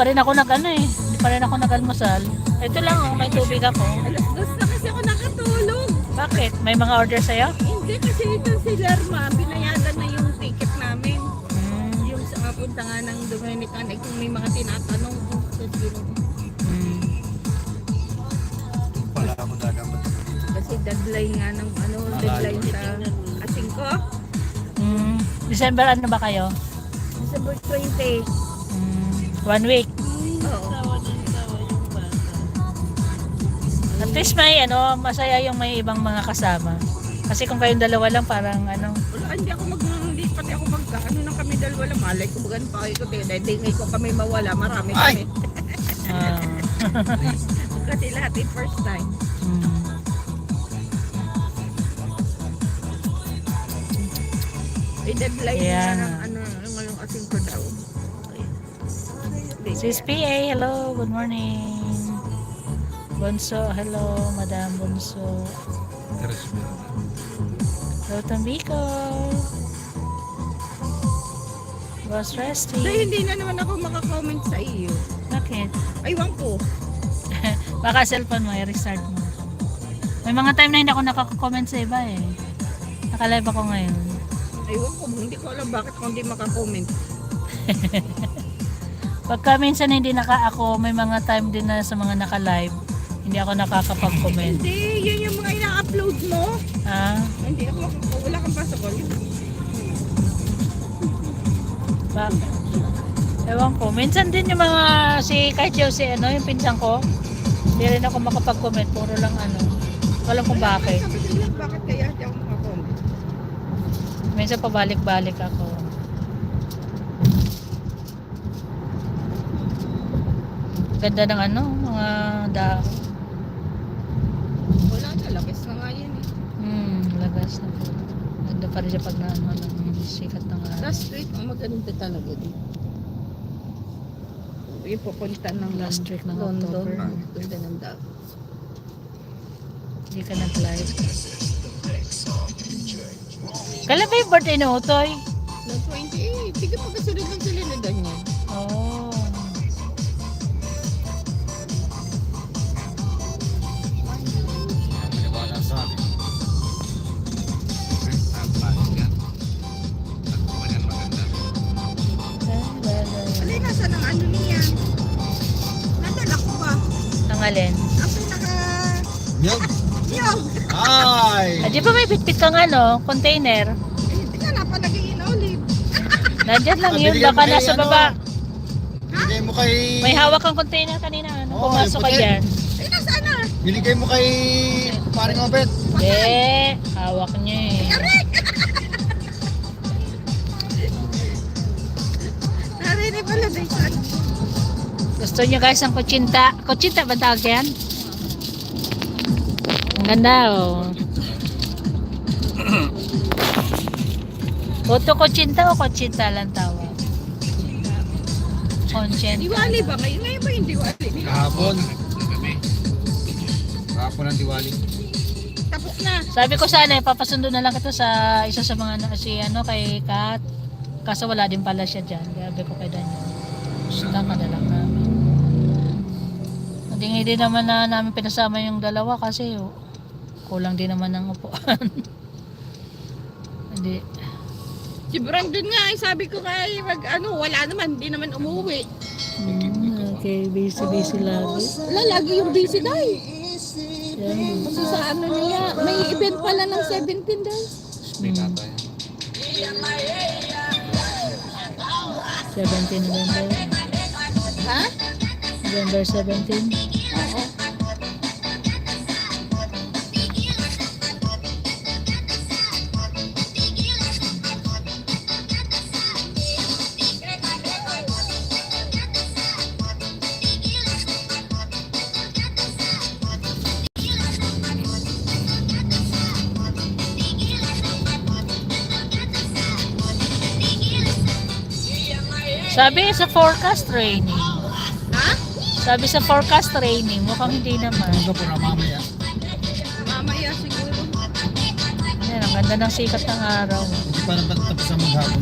pa rin ako hindi pa rin ako nag-almusal. Ito lang oh, may tubig ako. Alas 2 na kasi ako nakatulog. Bakit? May mga order sa'yo? Hindi kasi ito si Lerma, binayadan na yung ticket namin. Hmm. Yung sa punta nga ng Dominican, ay kung may mga tinatanong ko. Hmm. Wala ako dagat. Kasi deadline nga ng deadline sa asing ko. Hmm. December ano ba kayo? December 20. 1 week. Oo. At least may masaya yung may ibang mga kasama. Kasi kung kayong dalawa lang parang Wala, hindi pati ako na kami dalawa lang. Malay ko bagan pa ko. Dahil ko kami mawala, marami kami. ah. Kasi lahat ay first time. Ay deadline Yeah. nga ng yung asing ko daw. Sis PA, hello, good morning. Bonso, hello, Madam Bonso. Hello, Tambico. Boss Resty. Dahil hindi na naman ako makakomment sa iyo. Bakit? Aywan ko. Baka cellphone mo, i-restart mo. May mga time na hindi ako nakaka-comment sa iba eh. Naka-live ako ngayon. Aywan ko. Hindi ko alam bakit ako hindi makakomment. Pagka minsan hindi ako, may mga time din na sa mga naka-live, hindi ako nakakapag-comment. Hindi, yun yung mga ina-upload mo. Ah, Hindi ako, wala kang pasok. bakit? Ewan ko. Minsan din yung mga kahit yung yung pinsan ko, hindi rin ako makapag-comment. Puro lang Walang kung bakit. Sabi ko lang, bakit kaya hindi ako makakomment? Minsan pabalik-balik ako. Ganda ng mga dahon. Wala na, labis na nga yan eh. Lagas na po. Ganda pa rin siya pag ng sikat ng araw. Last week, maganda talaga din. Yung pupunta ng Last week ng London. October. Ganda ng dagat. Hindi ka nag-live. Kailan ba yung birthday ni Utoy? No 28. Sige pa kasunod ng silinadan niya. Oh. Maniwala sa akin. Ang pangit yan. Takbuhan yan maganda. Alay, nasa ng niya? Nadala ko ba? Ang alin? Ang pinaka... Nyog! Nyog! Ay! Di ba may bitbit kang container? Hindi nga napalagay na ulit. Nandyan lang yun, Binigyan baka mo kay nasa baba. Binigay mo kay... May hawak kang container kanina, Oo, pumasok ka yung puti. dyan. Ay, nasaan na? Binigay mo kay... Paring Obet. Hawak niya eh. Narinig pala na isa. Gusto niyo guys ang kutsinta? Kutsinta ba tawag yan? Ang ganda oh. Oto kutsinta o kutsinta lang tawag? Kutsinta. Diwali ba? Ngayon ba yung diwali? Kahapon. Kahapon ang Diwali. Tapos na. Sabi ko sana papasundo na lang kita sa isa sa mga kay Kat. Kaso wala din pala siya dyan. Sabi ko kay Daniel. Tama na lang namin. Hindi naman na namin pinasama yung dalawa kasi kulang din naman ng upuan. Hindi. Si Brandon nga, sabi ko kay wala naman, hindi naman umuwi. Okay, busy lagi. Wala, lagi yung busy dahil. Yan. Kasi sa niya, may event pala ng 17 dahil. May tatay. 17 November. Ha? November 17. Oo. Sabi sa forecast training. Ha? Sabi sa forecast training, mukhang hindi naman. Ano po na mamaya? Mamaya siguro. Yan, ang ganda ng sikat ng araw. Hindi pa naman tapos ang maghapon.